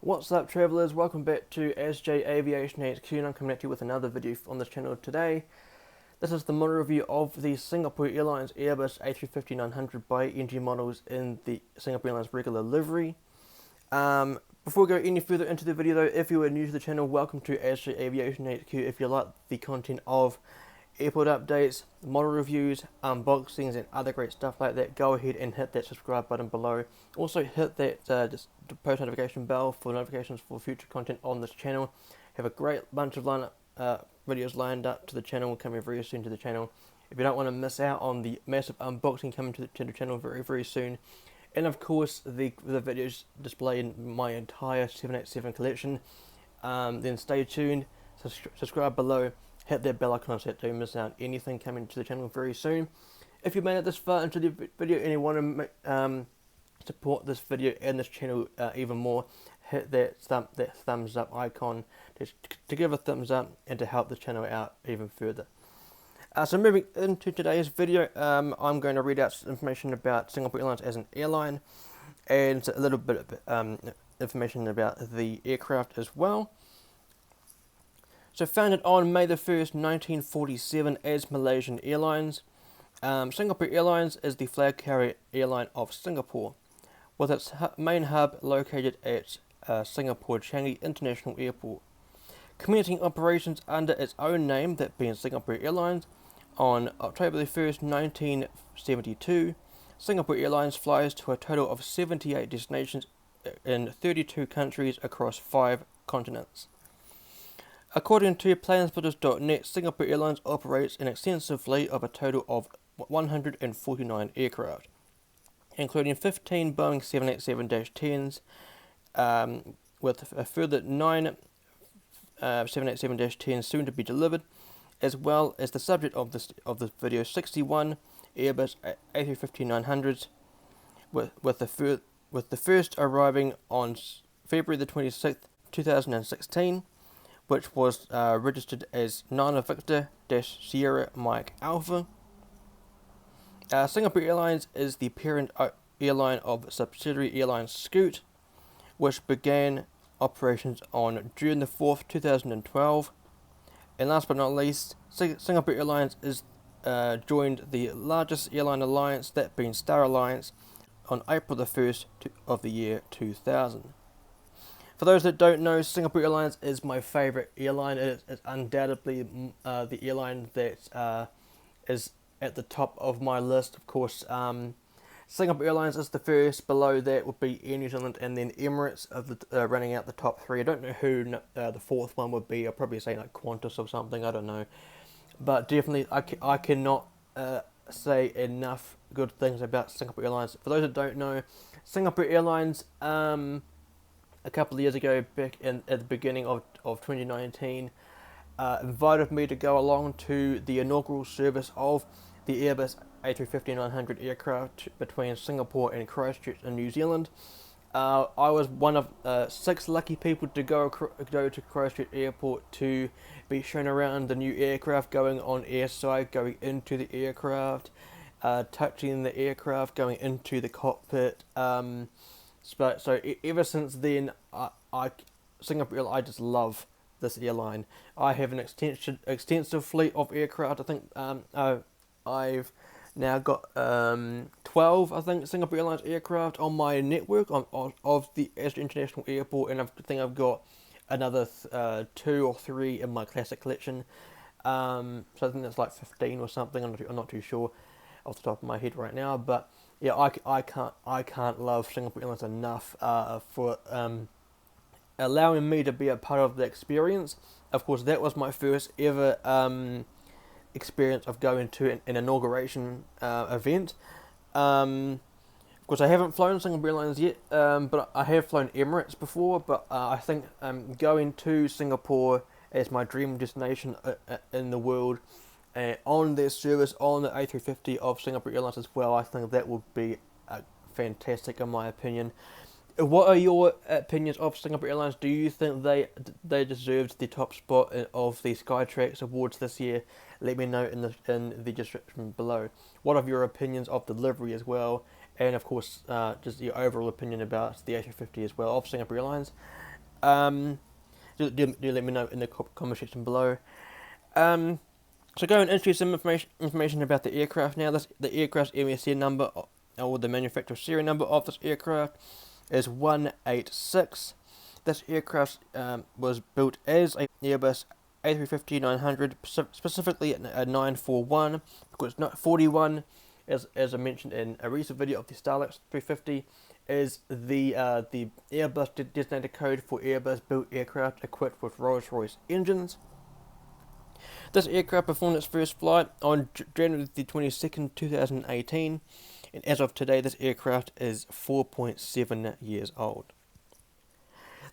What's up, travellers? Welcome back to SJ Aviation HQ, and I'm coming at you with another video on this channel today. This is the model review of the Singapore Airlines Airbus A350-900 by NG models in the Singapore Airlines regular livery. Before we go any further into the video though, if you are new to the channel, welcome to SJ Aviation HQ. If you like the content of airport updates, model reviews, unboxings and other great stuff like that, go ahead and hit that subscribe button below. Also hit that just post notification bell for notifications for future content on this channel. Have a great bunch of videos lined up to the channel, coming very soon to the channel. If you don't want to miss out on the massive unboxing coming to the channel very soon. And of course the videos displaying my entire 787 collection, then stay tuned, subscribe below, hit that bell icon so that you don't miss out on anything coming to the channel very soon. If you made it this far into the video and you want to support this video and this channel even more, hit that thumbs up icon to give a thumbs up and to help the channel out even further. So moving into today's video, I'm going to read out some information about Singapore Airlines as an airline and a little bit of information about the aircraft as well. So founded on May the 1st, 1947 as Malaysian Airlines, Singapore Airlines is the flag carrier airline of Singapore, with its main hub located at Singapore Changi International Airport. Commencing operations under its own name, that being Singapore Airlines, on October the 1st, 1972, Singapore Airlines flies to a total of 78 destinations in 32 countries across 5 continents. According to planespotters.net, Singapore Airlines operates an extensive fleet of a total of 149 aircraft, including 15 Boeing 787-10s, with a further 9 787-10s soon to be delivered, as well as the subject of this video, 61 Airbus A350-900s, with the first arriving on February the 26th, 2016. Which was registered as Niner Victor Sierra Mike Alpha. Singapore Airlines is the parent airline of subsidiary airline Scoot, which began operations on June the 4th, 2012. And last but not least, Singapore Airlines is joined the largest airline alliance, that being Star Alliance, on April the 1st of the year 2000. For those that don't know, Singapore Airlines is my favourite airline. It's undoubtedly the airline that is at the top of my list. Of course, Singapore Airlines is the first. Below that would be Air New Zealand, and then Emirates of running out the top 3. I don't know who the fourth one would be. I'll probably say like Qantas or something. I don't know, but definitely I cannot say enough good things about Singapore Airlines. For those that don't know, Singapore Airlines, a couple of years ago, back at the beginning of 2019, invited me to go along to the inaugural service of the Airbus A350-900 aircraft between Singapore and Christchurch in New Zealand. I was one of 6 lucky people to go to Christchurch Airport to be shown around the new aircraft, going on airside, going into the aircraft, touching the aircraft, going into the cockpit. So ever since then, Singapore, I just love this airline. I have an extensive fleet of aircraft. I think I've now got 12, I think, Singapore Airlines aircraft on my network of the International Airport, and I think I've got another 2 or 3 in my classic collection. So I think that's like 15 or something. I'm not too sure off the top of my head right now, but yeah, I can't love Singapore Airlines enough for allowing me to be a part of the experience. Of course, that was my first ever experience of going to an inauguration event. Of course, I haven't flown Singapore Airlines yet, but I have flown Emirates before. But I think going to Singapore as my dream destination in the world, on their service on the A350 of Singapore Airlines as well, I think that would be fantastic in my opinion. What are your opinions of Singapore Airlines? Do you think they deserved the top spot of the Skytrax Awards this year? Let me know in the description below. What are your opinions of the livery as well? And of course, just your overall opinion about the A350 as well of Singapore Airlines. Do let me know in the comment section below. So going into some information about the aircraft now. The aircraft's MSC number, or the manufacturer serial number of this aircraft, is 186. This aircraft was built as a Airbus A350-900, specifically a 941, because 41, as I mentioned in a recent video of the Starlux 350, is the Airbus designated code for Airbus built aircraft equipped with Rolls-Royce engines. This aircraft performed its first flight on January the 22nd, 2018, and as of today, this aircraft is 4.7 years old.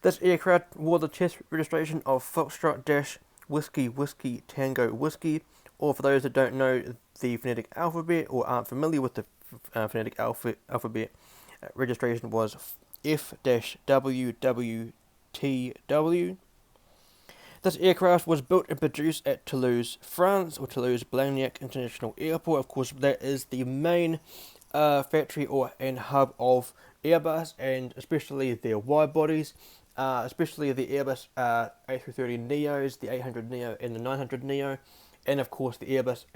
This aircraft wore the chest registration of Foxtrot Whiskey Whiskey Tango Whiskey, or for those that don't know the phonetic alphabet or aren't familiar with the phonetic alphabet, registration was F-WWTW. This aircraft was built and produced at Toulouse, France, or Toulouse-Blagnac International Airport. Of course, that is the main factory and hub of Airbus, and especially their wide bodies, especially the Airbus A330neos, the 800neo and the 900neo, and of course the Airbus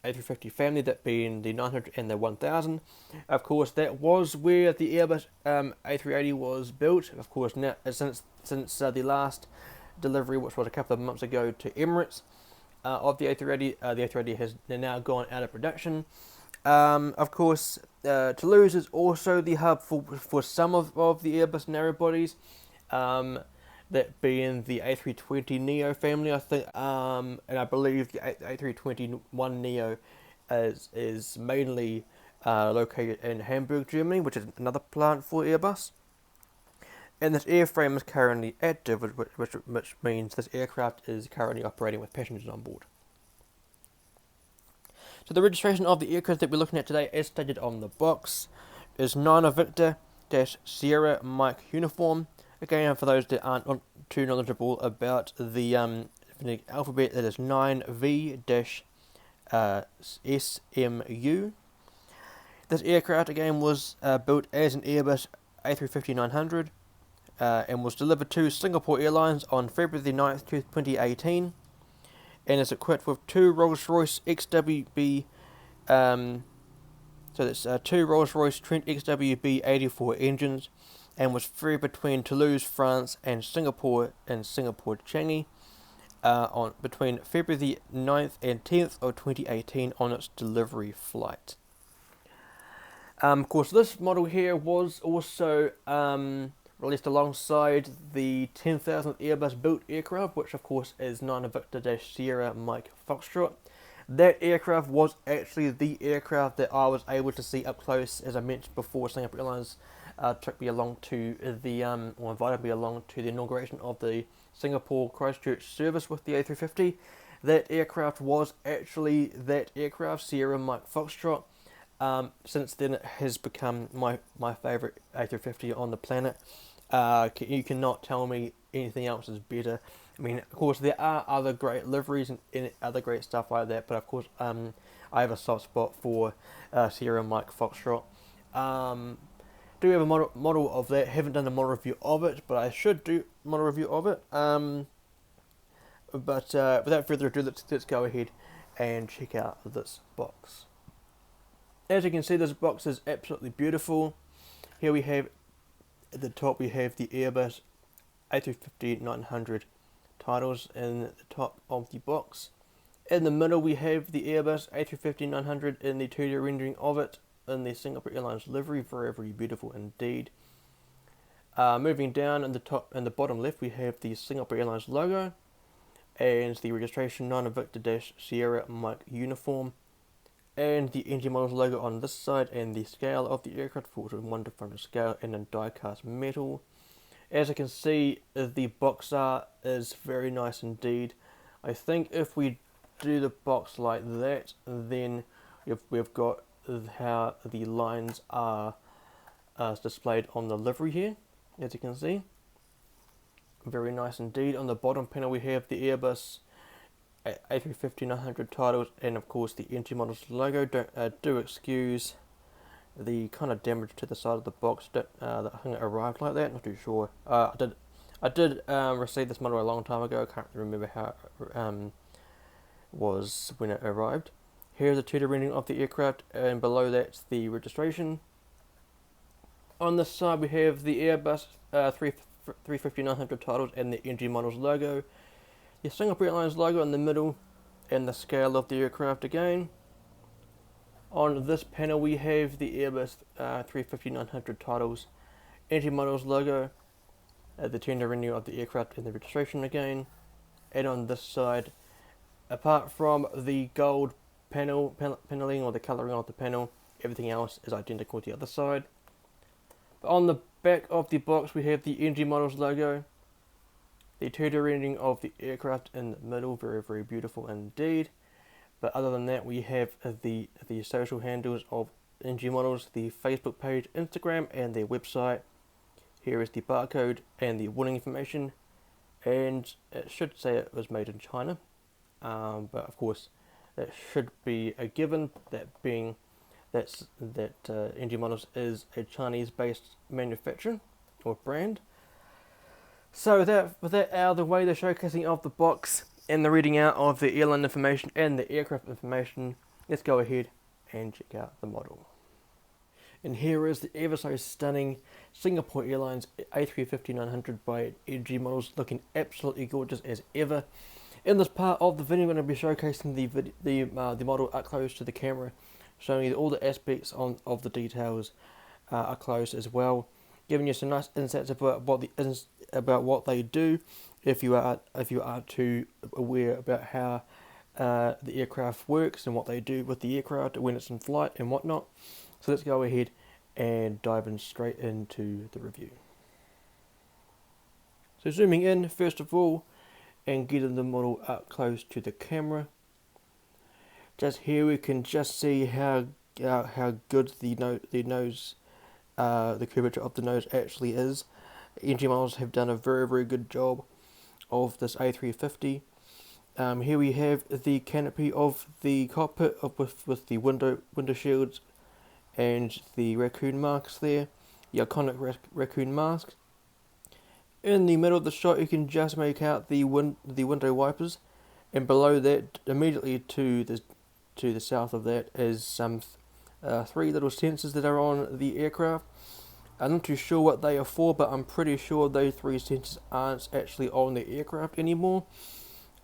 A350 family, that being the 900 and the 1000. Of course, that was where the Airbus A380 was built. Of course, now since the last delivery, which was a couple of months ago to Emirates, of the A380, the A380 has now gone out of production. Of course, Toulouse is also the hub for some of the Airbus narrow bodies, that being the A320neo family, I think, and I believe the A321neo is mainly located in Hamburg, Germany, which is another plant for Airbus. And this airframe is currently active, which means this aircraft is currently operating with passengers on board. So the registration of the aircraft that we're looking at today, as stated on the box, is 9 Victor Sierra Mike Uniform. Again, for those that aren't too knowledgeable about the phonetic alphabet, that is 9V-SMU. This aircraft again was built as an Airbus A350-900. And was delivered to Singapore Airlines on February the 9th, 2018, and is equipped with two Rolls-Royce XWB, so that's two Rolls-Royce Trent XWB-84 engines, and was ferried between Toulouse, France, and Singapore Changi on between February the 9th and 10th of 2018 on its delivery flight. Of course, this model here was also released alongside the 10,000th Airbus built aircraft, which of course is 9 Victor Sierra Mike Foxtrot. That aircraft was actually the aircraft that I was able to see up close. As I mentioned before, Singapore Airlines took me along to the or invited me along to the inauguration of the Singapore Christchurch service with the A350. That aircraft was actually that aircraft, Sierra Mike Foxtrot. Since then, it has become my favourite A350 on the planet. You cannot tell me anything else is better. I mean, of course, there are other great liveries and other great stuff like that, but of course, I have a soft spot for Sierra Mike Foxtrot. Do have a model of that. Haven't done a model review of it, but I should do a model review of it. But without further ado, let's go ahead and check out this box. As you can see, this box is absolutely beautiful. Here we have, at the top, we have the Airbus A350-900 titles in the top of the box. In the middle, we have the Airbus A350-900 in the 2D rendering of it in the Singapore Airlines livery. Very, very beautiful indeed. Moving down in the top and the bottom left, we have the Singapore Airlines logo and the registration 9 Victor Sierra Mike Uniform, and the engine model's logo on this side, and the scale of the aircraft, 4:1 scale, and in die-cast metal. As you can see, the box art is very nice indeed. I think if we do the box like that, then we've got how the lines are displayed on the livery here, as you can see. Very nice indeed. On the bottom panel, we have the Airbus A350-900 titles, and of course the engine model's logo. Do excuse the kind of damage to the side of the box that I think it arrived like that. Not too sure. I I did receive this model a long time ago. I can't remember how it was when it arrived. Here's a 2D rendering of the aircraft, and below that's the registration. On this side we have the Airbus A350-900 titles and the NG Models logo. The Singapore Airlines logo in the middle, and the scale of the aircraft again. On this panel we have the Airbus A350-900 titles, NG Models logo, the 2D rendering of the aircraft and the registration again. And on this side, apart from the gold paneling or the colouring of the panel, everything else is identical to the other side. But on the back of the box we have the NG Models logo, the 2D rendering of the aircraft in the middle, very very beautiful indeed. But other than that, we have the social handles of NG Models, the Facebook page, Instagram, and their website. Here is the barcode and the warning information, and it should say it was made in China, but of course that should be a given, that being that NG Models is a Chinese-based manufacturer or brand. So with that out of the way, the showcasing of the box and the reading out of the airline information and the aircraft information, let's go ahead and check out the model. And here is the ever so stunning Singapore Airlines A350-900 by NG Models, looking absolutely gorgeous as ever. In this part of the video, I'm going to be showcasing the model up close to the camera, showing you all the aspects of the details up close as well, giving you some nice insights about what they do, if you are too aware about how the aircraft works and what they do with the aircraft when it's in flight and whatnot. So let's go ahead and dive in straight into the review. So zooming in first of all and getting the model up close to the camera. Just here we can just see how good the curvature of the nose actually is. NG Models have done a very very good job of this A350. Here we have the canopy of the cockpit with the window shields and the raccoon masks there, the iconic raccoon mask. In the middle of the shot you can just make out the window wipers, and below that, immediately to the south of that, is some 3 little sensors that are on the aircraft. I'm not too sure what they are for, but I'm pretty sure those 3 sensors aren't actually on the aircraft anymore.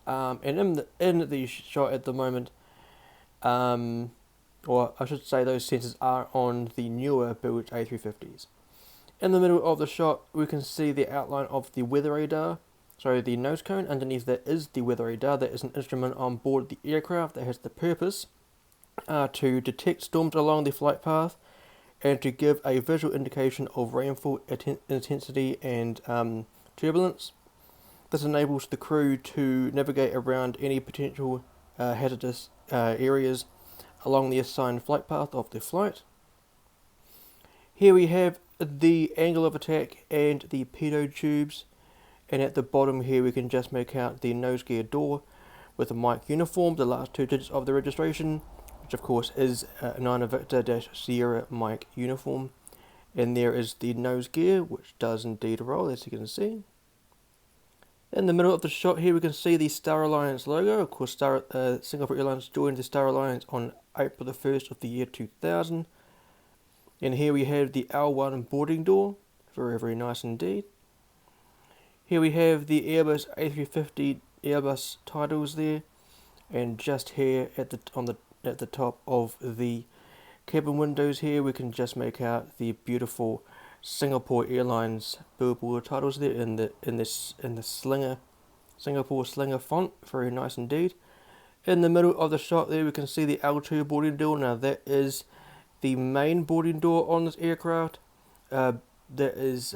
And in the shot at the moment, or I should say those sensors are on the newer built A350s. In the middle of the shot we can see the outline of the weather radar, so the nose cone. Underneath that is the weather radar. That is an instrument on board the aircraft that has the purpose to detect storms along the flight path and to give a visual indication of rainfall intensity and turbulence. This enables the crew to navigate around any potential hazardous areas along the assigned flight path of the flight. Here we have the angle of attack and the pitot tubes, and at the bottom here we can just make out the nose gear door with the Mike uniform, the last 2 digits of the registration, which of course is 9 Victor-Sierra Mike uniform. And there is the nose gear, which does indeed roll, as you can see. In the middle of the shot here we can see the Star Alliance logo. Of course, Singapore Airlines joined the Star Alliance on April the 1st of the year 2000. And here we have the L1 boarding door, very very nice indeed. Here we have the Airbus A350 Airbus titles there, and just here at the top of the cabin windows here we can just make out the beautiful Singapore Airlines billboard titles there in the Slinger, Singapore Slinger font, very nice indeed. In the middle of the shot there we can see the L2 boarding door. Now that is the main boarding door on this aircraft. That is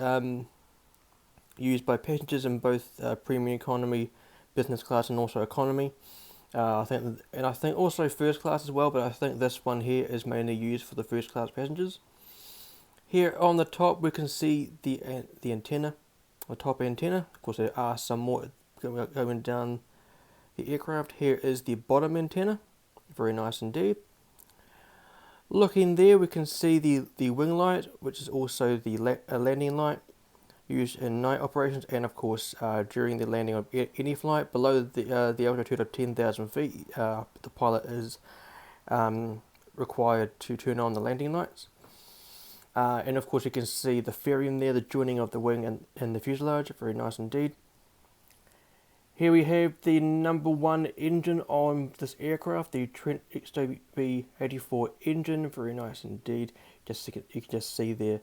used by passengers in both premium economy, business class, and also economy. I think also first class as well, but I think this one here is mainly used for the first class passengers. Here on the top we can see the antenna, the top antenna. Of course there are some more going down the aircraft. Here is the bottom antenna, very nice indeed. Looking there we can see the wing light, which is also the landing light. used in night operations, and of course during the landing of any flight below the altitude of 10,000 feet, the pilot is required to turn on the landing lights. And of course you can see the fairing there, the joining of the wing and the fuselage, very nice indeed. Here we have the number one engine on this aircraft, the Trent XWB-84 engine, very nice indeed. You can just see there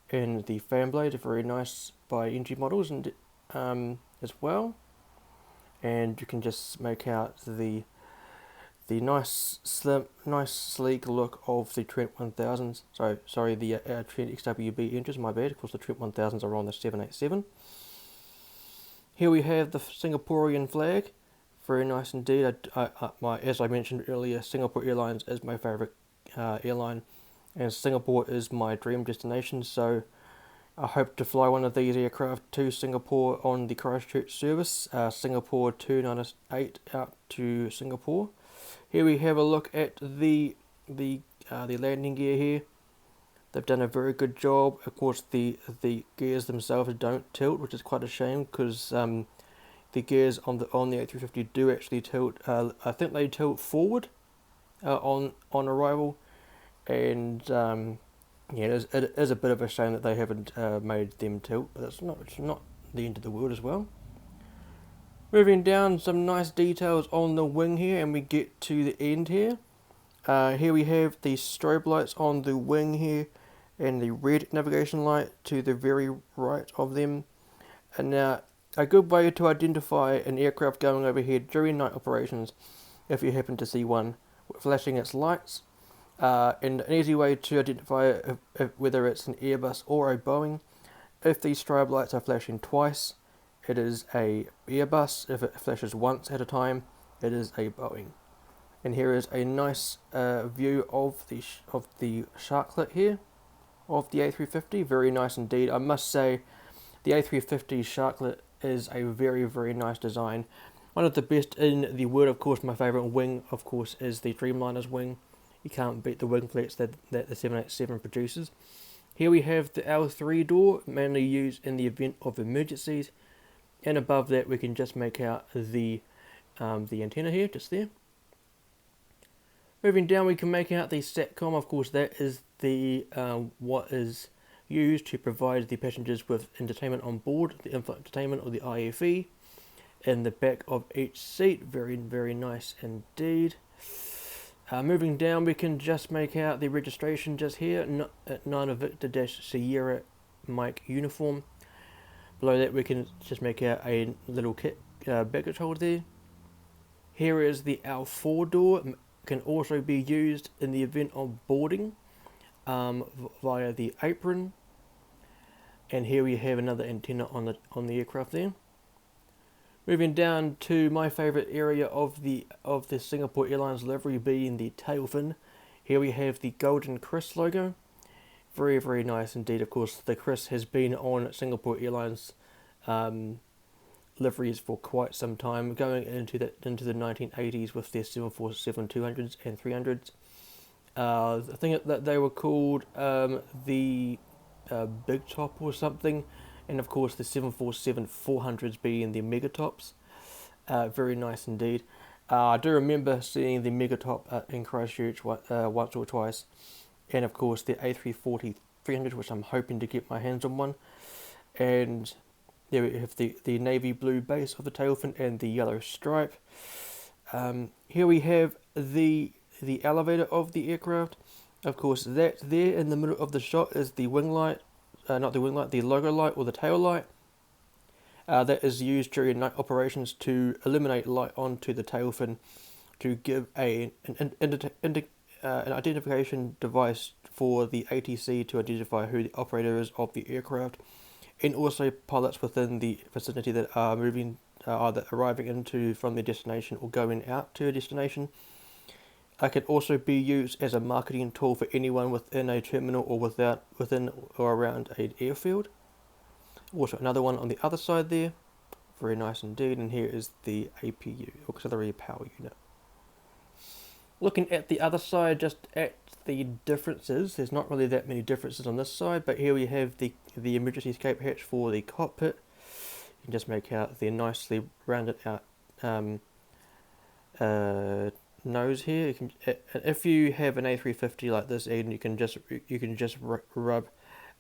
in the fan blade, very nice by NG models and as well. And you can just make out the nice sleek look of the Trent 1000s. Sorry, the Trent XWB engines. My bad. Of course, the Trent 1000s are on the 787. Here we have the Singaporean flag, very nice indeed. As I mentioned earlier, Singapore Airlines is my favourite airline, and Singapore is my dream destination. So I hope to fly one of these aircraft to Singapore on the Christchurch service, Singapore 298 out to Singapore. Here we have a look at the landing gear here. They've done a very good job. Of course, the gears themselves don't tilt, which is quite a shame because the gears on the A350 do actually tilt. I think they tilt forward on arrival, and yeah, it is a bit of a shame that they haven't made them tilt, but it's not the end of the world as well. Moving down, some nice details on the wing here, and we get to the end here. Here we have the strobe lights on the wing here, and the red navigation light to the very right of them. And now, a good way to identify an aircraft going overhead during night operations, if you happen to see one flashing its lights, and an easy way to identify whether it's an Airbus or a Boeing. If these strobe lights are flashing twice, it is a Airbus. If it flashes once at a time, it is a Boeing. And here is a nice view of the sharklet here of the A350. Very nice indeed. I must say, the A350 sharklet is a very, very nice design. One of the best in the world. Of course, my favourite wing, of course, is the Dreamliner's wing. You can't beat the wing flex that the 787 produces. Here we have the L3 door, mainly used in the event of emergencies. And above that, we can just make out the antenna here, just there. Moving down, we can make out the SATCOM. Of course, that is the what is used to provide the passengers with entertainment on board, the info entertainment or the IFE, in the back of each seat. Very, very nice indeed. Moving down, we can just make out the registration just here, 9 Victor Sierra Mike uniform. Below that, we can just make out a little baggage holder there. Here is the L4 door. Can also be used in the event of boarding via the apron. And here we have another antenna on the aircraft there. Moving down to my favourite area of the Singapore Airlines livery, being the tail fin. Here we have the golden Chris logo. Very, very nice indeed. Of course, the Chris has been on Singapore Airlines liveries for quite some time, going into the 1980s with their 747-200s and 300s. I think that they were called the Big Top or something, and of course the 747-400s being the Mega Tops. Very nice indeed. I do remember seeing the Mega Top in Christchurch once or twice, and of course the A340-300, which I'm hoping to get my hands on one. And there we have the navy blue base of the tail fin and the yellow stripe. Here we have the elevator of the aircraft. Of course, that there in the middle of the shot is the wing light, not the wing light, the logo light or the tail light. That is used during night operations to eliminate light onto the tail fin to give an identification device for the ATC to identify who the operator is of the aircraft, and also pilots within the vicinity that are moving, either arriving into from their destination or going out to a destination. It can also be used as a marketing tool for anyone within a terminal or within or around an airfield. Also another one on the other side there. Very nice indeed. And here is the APU, Auxiliary Power Unit. Looking at the other side, just at the differences, there's not really that many differences on this side, but here we have the emergency escape hatch for the cockpit. You can just make out the nicely rounded out nose here. You can, if you have an A350 like this, and you can just rub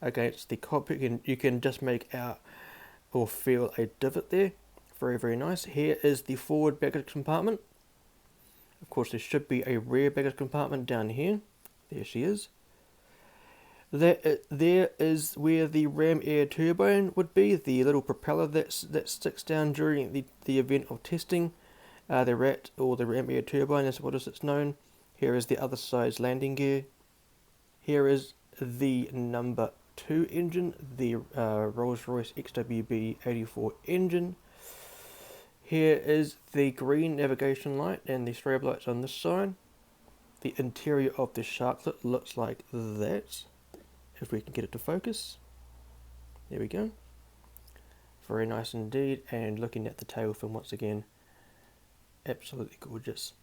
against the cockpit, you can just make out or feel a divot there. Very, very nice. Here is the forward baggage compartment. Of course, there should be a rear baggage compartment down here. There she is. There is where the ram air turbine would be, the little propeller that sticks down during the event of testing. The RAT, or the ram air turbine, is what it's known. Here is the other side's landing gear. Here is the number 2 engine, the Rolls-Royce XWB-84 engine. Here is the green navigation light and the strobe lights on this side. The interior of the sharklet looks like that, if we can get it to focus. There we go. Very nice indeed, and looking at the tail fin once again, absolutely gorgeous.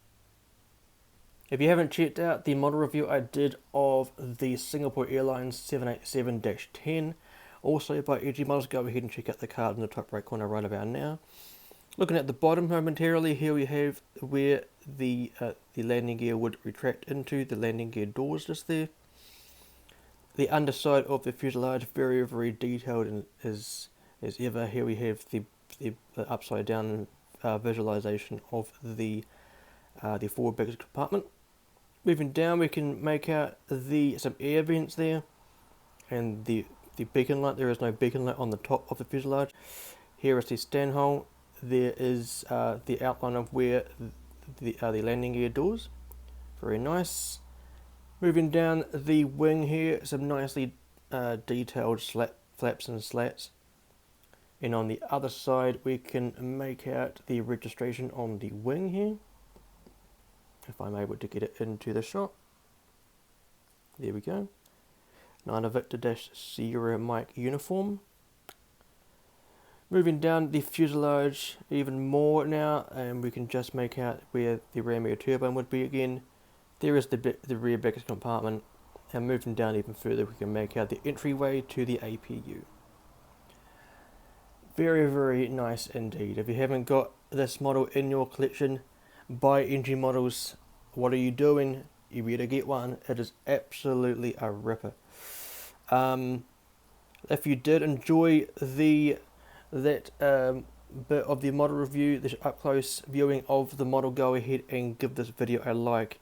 If you haven't checked out the model review I did of the Singapore Airlines 787-10, also by EG Models, go ahead and check out the card in the top right corner right about now. Looking at the bottom momentarily, here we have where the landing gear would retract into, the landing gear doors just there. The underside of the fuselage, very, very detailed as ever. Here we have the upside down visualization of the forward baggage compartment. Moving down, we can make out some air vents there, and the beacon light. There is no beacon light on the top of the fuselage. Here is the stand hole. There is the outline of where the landing gear doors. Very nice. Moving down the wing here, some nicely detailed flaps and slats. And on the other side, we can make out the registration on the wing here, if I'm able to get it into the shot. There we go. 9 Victor-Sierra Mike uniform. Moving down the fuselage even more now, and we can just make out where the ram air turbine would be again. There is the rear baggage compartment, and moving down even further, we can make out the entryway to the APU. Very, very nice indeed. If you haven't got this model in your collection, buy EG Models. What are you doing? You better get one. It is absolutely a ripper. If you did enjoy that bit of the model review, the up close viewing of the model, go ahead and give this video a like.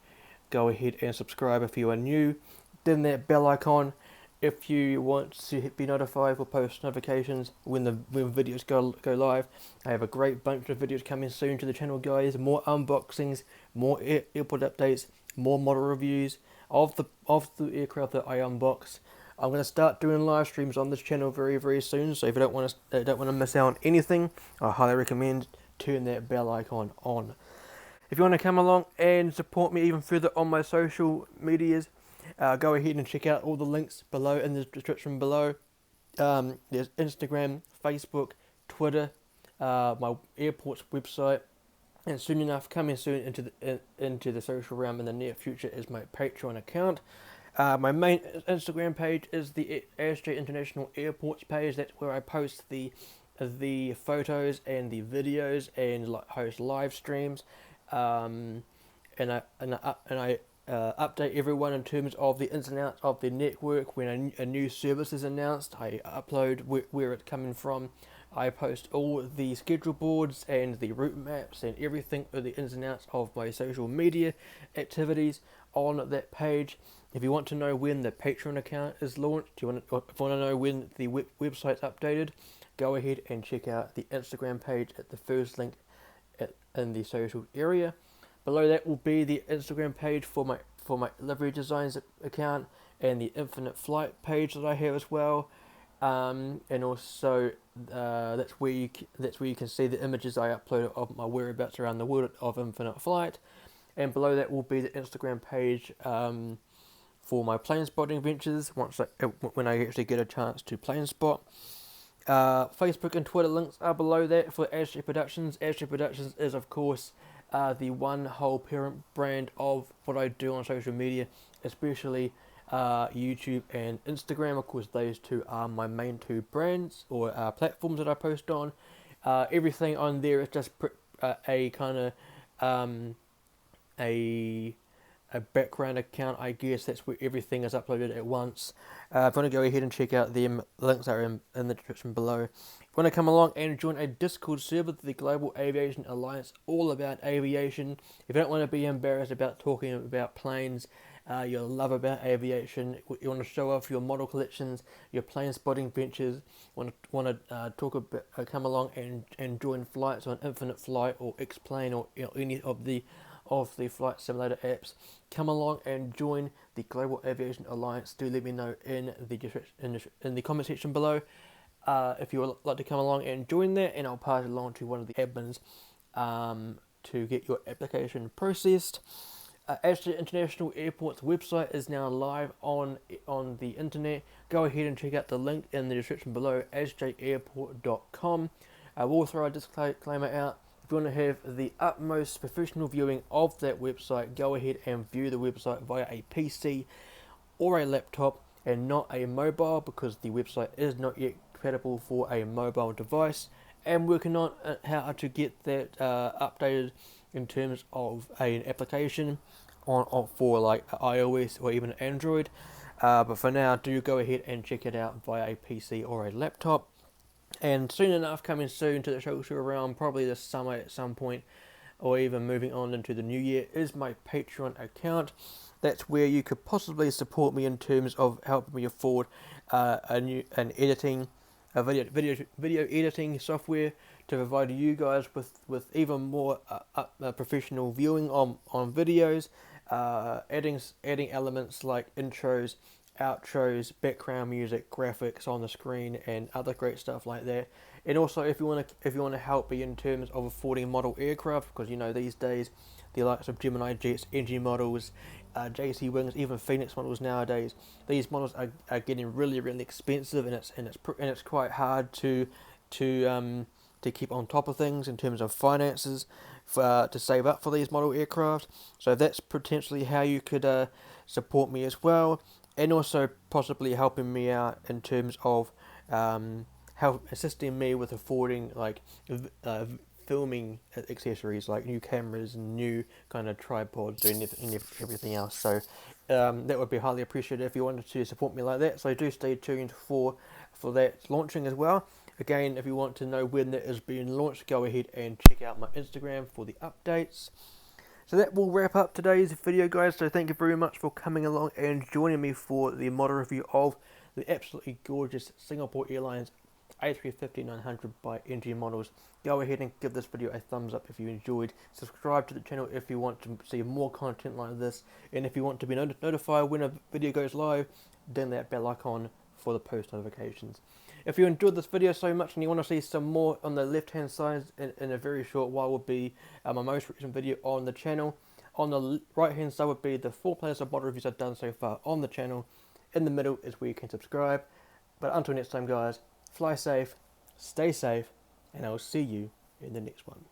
Go ahead and subscribe if you are new. Then that bell icon if you want to be notified for post notifications when videos go live. I have a great bunch of videos coming soon to the channel, guys. More unboxings, more airport updates, more model reviews of the aircraft that I unbox. I'm going to start doing live streams on this channel very, very soon. So if you don't want to miss out on anything, I highly recommend turn that bell icon on. If you want to come along and support me even further on my social medias, go ahead and check out all the links below in the description below. There's Instagram, Facebook, Twitter, my airport's website, and soon enough, coming soon into the social realm in the near future, is my Patreon account. My main Instagram page is the ASJ International Airports page. That's where I post the photos and the videos and host live streams. And I update everyone in terms of the ins and outs of the network. When a new service is announced, I upload where it's coming from. I post all the schedule boards and the route maps and everything, the ins and outs of my social media activities on that page. If you want to know when the Patreon account is launched, if you want to know when the website's updated, go ahead and check out the Instagram page at the first link in the social area. Below that will be the Instagram page for my livery designs account, and the Infinite Flight page that I have as well. And also that's where you can see the images I upload of my whereabouts around the world of Infinite Flight. And below that will be the Instagram page for my plane spotting ventures when I actually get a chance to plane spot. Facebook and Twitter links are below that for ASJ Productions. ASJ Productions is, of course, the one whole parent brand of what I do on social media, especially YouTube and Instagram. Of course, those two are my main two brands or platforms that I post on. Everything on there is just a kind of a background account, I guess. That's where everything is uploaded at once. If you want to go ahead and check out them, links are in the description below. If you want to come along and join a Discord server, the Global Aviation Alliance, all about aviation. If you don't want to be embarrassed about talking about planes, you love about aviation, you want to show off your model collections, your plane spotting ventures, want to talk about, come along and join flights on Infinite Flight or X-Plane or any of the flight simulator apps, come along and join the Global Aviation Alliance. Do let me know in the comment section below if you would like to come along and join that, and I'll pass it along to one of the admins to get your application processed. Ashton International Airport's website is now live on the internet. Go ahead and check out the link in the description below, asjairport.com. We'll throw a disclaimer out. If you want to have the utmost professional viewing of that website, go ahead and view the website via a PC or a laptop and not a mobile, because the website is not yet compatible for a mobile device. And working on how to get that updated in terms of an application for like iOS or even Android. But for now, do go ahead and check it out via a PC or a laptop. And soon enough, coming soon to the social realm, probably this summer at some point, or even moving on into the new year, is my Patreon account. That's where you could possibly support me in terms of helping me afford video editing software to provide you guys with even more professional viewing on videos, adding elements like intros, outros, background music, graphics on the screen, and other great stuff like that. And also, if you want to help me in terms of affording model aircraft, because you know these days the likes of Gemini jets, NG models, JC wings, even Phoenix models nowadays, these models are getting really expensive, and it's quite hard to keep on top of things in terms of finances to save up for these model aircraft. So that's potentially how you could support me as well. And also possibly helping me out in terms of assisting me with affording like filming accessories like new cameras and new kind of tripods and everything else. So that would be highly appreciated if you wanted to support me like that. So do stay tuned for that launching as well. Again, if you want to know when that is being launched, go ahead and check out my Instagram for the updates. So that will wrap up today's video, guys. So thank you very much for coming along and joining me for the model review of the absolutely gorgeous Singapore Airlines A350-900 by NG Models. Go ahead and give this video a thumbs up if you enjoyed. Subscribe to the channel if you want to see more content like this. And if you want to be notified when a video goes live, ding that bell icon for the post notifications. If you enjoyed this video so much and you want to see some more, on the left hand side in a very short while would be my most recent video on the channel. On the right hand side would be the 4 playlist of model reviews I've done so far on the channel. In the middle is where you can subscribe. But until next time, guys, fly safe, stay safe, and I'll see you in the next one.